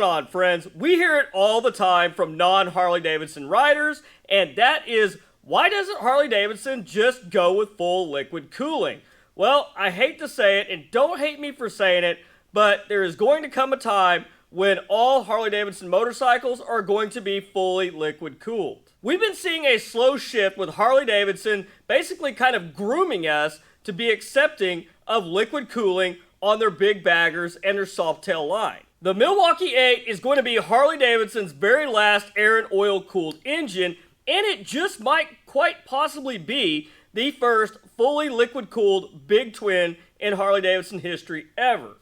going on, friends? We hear it all the time from non-Harley-Davidson riders, and that is, why doesn't Harley-Davidson just go with full liquid cooling? Well, I hate to say it, and don't hate me for saying it, but there is going to come a time when all Harley-Davidson motorcycles are going to be fully liquid cooled. We've been seeing a slow shift with Harley-Davidson basically kind of grooming us to be accepting of liquid cooling on their big baggers and their Softail line. The Milwaukee 8 is going to be Harley-Davidson's very last air and oil cooled engine, and it just might quite possibly be the first fully liquid cooled big twin in Harley-Davidson history ever.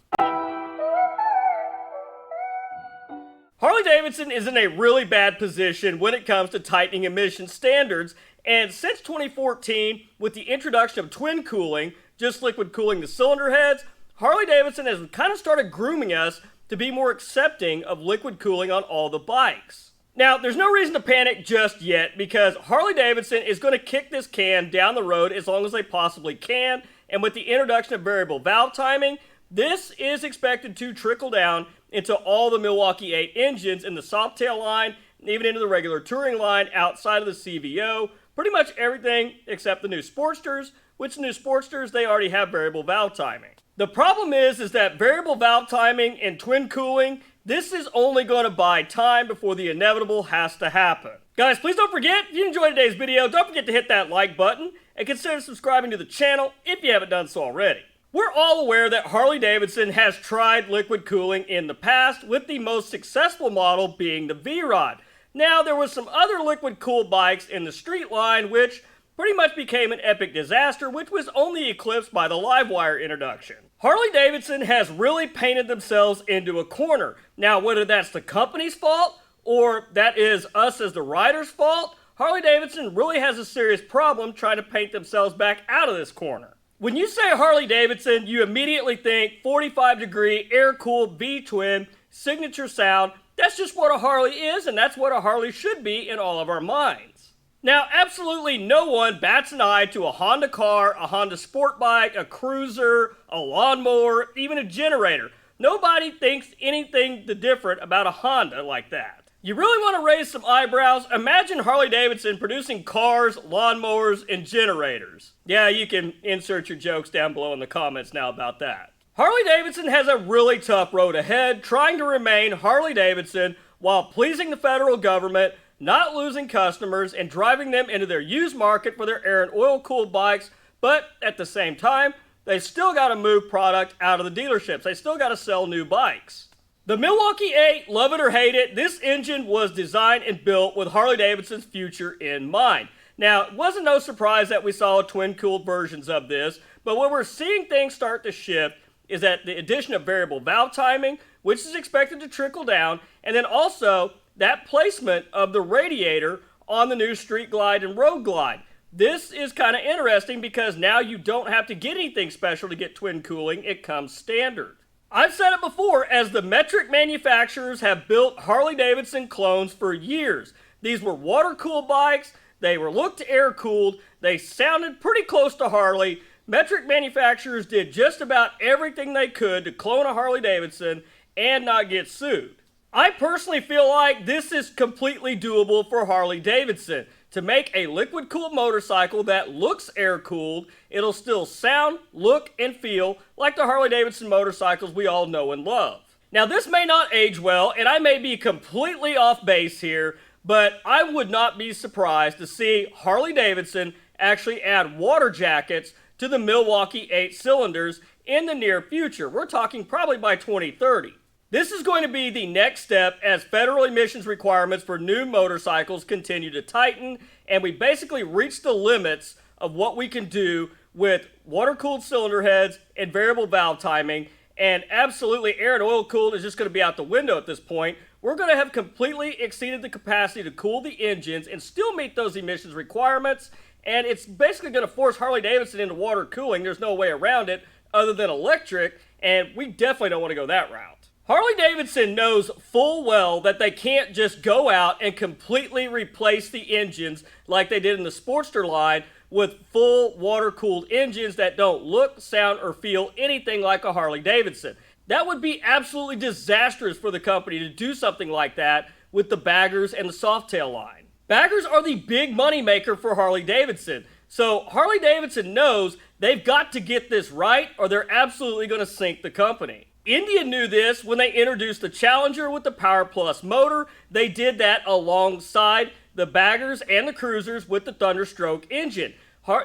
Harley-Davidson is in a really bad position when it comes to tightening emission standards, and since 2014, with the introduction of twin cooling, just liquid cooling the cylinder heads, Harley-Davidson has kind of started grooming us to be more accepting of liquid cooling on all the bikes. Now, there's no reason to panic just yet because Harley-Davidson is going to kick this can down the road as long as they possibly can, and with the introduction of variable valve timing, this is expected to trickle down into all the Milwaukee 8 engines in the Softail line, even into the regular touring line outside of the CVO, pretty much everything except the new Sportsters, which the new Sportsters, they already have variable valve timing. The problem is that variable valve timing and twin cooling, this is only going to buy time before the inevitable has to happen. Guys, please don't forget, if you enjoyed today's video, don't forget to hit that like button and consider subscribing to the channel if you haven't done so already. We're all aware that Harley-Davidson has tried liquid cooling in the past, with the most successful model being the V-Rod. Now, there was some other liquid-cooled bikes in the street line which pretty much became an epic disaster, which was only eclipsed by the Livewire introduction. Harley-Davidson has really painted themselves into a corner. Now, whether that's the company's fault or that is us as the rider's fault, Harley-Davidson really has a serious problem trying to paint themselves back out of this corner. When you say Harley-Davidson, you immediately think 45-degree air-cooled V-twin, signature sound. That's just what a Harley is, and that's what a Harley should be in all of our minds. Now, absolutely no one bats an eye to a Honda car, a Honda sport bike, a cruiser, a lawnmower, even a generator. Nobody thinks anything different about a Honda like that. You really want to raise some eyebrows? Imagine Harley-Davidson producing cars, lawnmowers, and generators. Yeah, you can insert your jokes down below in the comments now about that. Harley-Davidson has a really tough road ahead, trying to remain Harley-Davidson while pleasing the federal government, not losing customers, and driving them into their used market for their air and oil-cooled bikes, but at the same time, they still got to move product out of the dealerships. They still got to sell new bikes. The Milwaukee 8, love it or hate it, this engine was designed and built with Harley-Davidson's future in mind. Now, it wasn't no surprise that we saw twin-cooled versions of this, but where we're seeing things start to shift is that the addition of variable valve timing, which is expected to trickle down, and then also that placement of the radiator on the new Street Glide and Road Glide. This is kind of interesting because now you don't have to get anything special to get twin cooling, it comes standard. I've said it before, as the metric manufacturers have built Harley-Davidson clones for years. These were water-cooled bikes, they were looked air-cooled, they sounded pretty close to Harley. Metric manufacturers did just about everything they could to clone a Harley-Davidson and not get sued. I personally feel like this is completely doable for Harley-Davidson. To make a liquid-cooled motorcycle that looks air-cooled, it'll still sound, look, and feel like the Harley-Davidson motorcycles we all know and love. Now, this may not age well, and I may be completely off base here, but I would not be surprised to see Harley-Davidson actually add water jackets to the Milwaukee 8 cylinders in the near future. We're talking probably by 2030. This is going to be the next step as federal emissions requirements for new motorcycles continue to tighten, and we basically reach the limits of what we can do with water-cooled cylinder heads and variable valve timing, and absolutely air and oil-cooled is just going to be out the window at this point. We're going to have completely exceeded the capacity to cool the engines and still meet those emissions requirements, and it's basically going to force Harley-Davidson into water cooling. There's no way around it other than electric, and we definitely don't want to go that route. Harley-Davidson knows full well that they can't just go out and completely replace the engines like they did in the Sportster line with full water-cooled engines that don't look, sound, or feel anything like a Harley-Davidson. That would be absolutely disastrous for the company to do something like that with the baggers and the Softail line. Baggers are the big money maker for Harley-Davidson, so Harley-Davidson knows they've got to get this right or they're absolutely going to sink the company. Indian knew this when they introduced the Challenger with the Power Plus motor. They did that alongside the baggers and the cruisers with the Thunderstroke engine.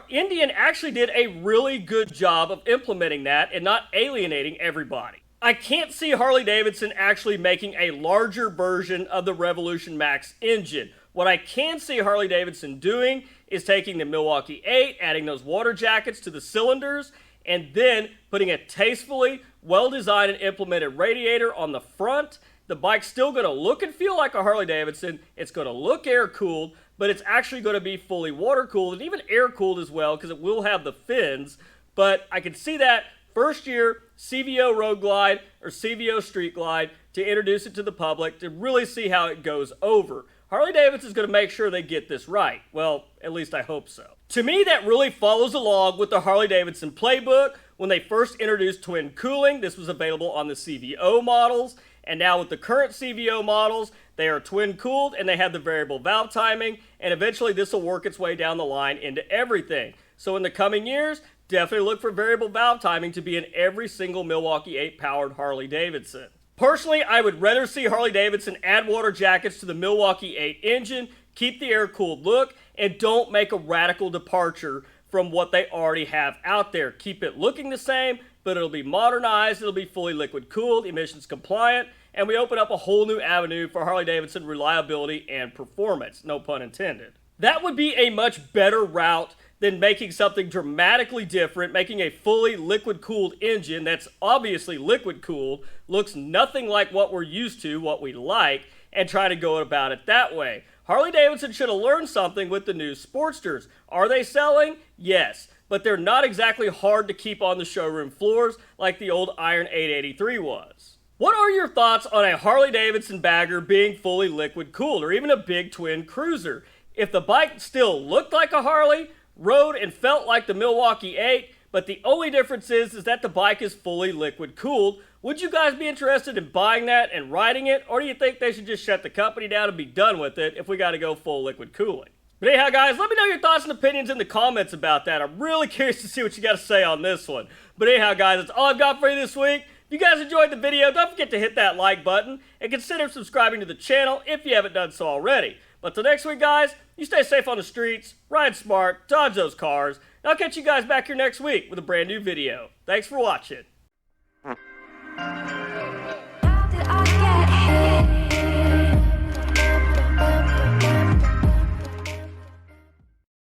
Indian actually did a really good job of implementing that and not alienating everybody. I can't see Harley-Davidson actually making a larger version of the Revolution Max engine. What I can see Harley-Davidson doing is taking the Milwaukee 8, adding those water jackets to the cylinders, and then putting a tastefully well-designed and implemented radiator on the front. The bike's still going to look and feel like a Harley-Davidson. It's going to look air-cooled, but it's actually going to be fully water-cooled and even air-cooled as well because it will have the fins. But I can see that first year CVO Road Glide or CVO Street Glide to introduce it to the public to really see how it goes over. Harley-Davidson is going to make sure they get this right. Well, at least I hope so. To me, that really follows along with the Harley-Davidson playbook. When they first introduced twin cooling, this was available on the CVO models. And now with the current CVO models, they are twin cooled and they have the variable valve timing. And eventually this will work its way down the line into everything. So in the coming years, definitely look for variable valve timing to be in every single Milwaukee 8 powered Harley-Davidson. Personally, I would rather see Harley-Davidson add water jackets to the Milwaukee 8 engine, keep the air-cooled look, and don't make a radical departure from what they already have out there. Keep it looking the same, but it'll be modernized, it'll be fully liquid-cooled, emissions compliant, and we open up a whole new avenue for Harley-Davidson reliability and performance, no pun intended. That would be a much better route than making something dramatically different, making a fully liquid-cooled engine that's obviously liquid-cooled, looks nothing like what we're used to, what we like, and try to go about it that way. Harley-Davidson should have learned something with the new Sportsters. Are they selling? Yes, but they're not exactly hard to keep on the showroom floors like the old Iron 883 was. What are your thoughts on a Harley-Davidson bagger being fully liquid-cooled, or even a big twin cruiser? If the bike still looked like a Harley, rode and felt like the Milwaukee 8, but the only difference is that the bike is fully liquid cooled, would you guys be interested in buying that and riding it, or do you think they should just shut the company down and be done with it if we got to go full liquid cooling? But anyhow guys, let me know your thoughts and opinions in the comments about that. I'm really curious to see what you got to say on this one. But anyhow guys, that's all I've got for you this week. If you guys enjoyed the video, don't forget to hit that like button and consider subscribing to the channel if you haven't done so already. But till next week, guys, you stay safe on the streets, ride smart, dodge those cars, and I'll catch you guys back here next week with a brand new video. Thanks for watching.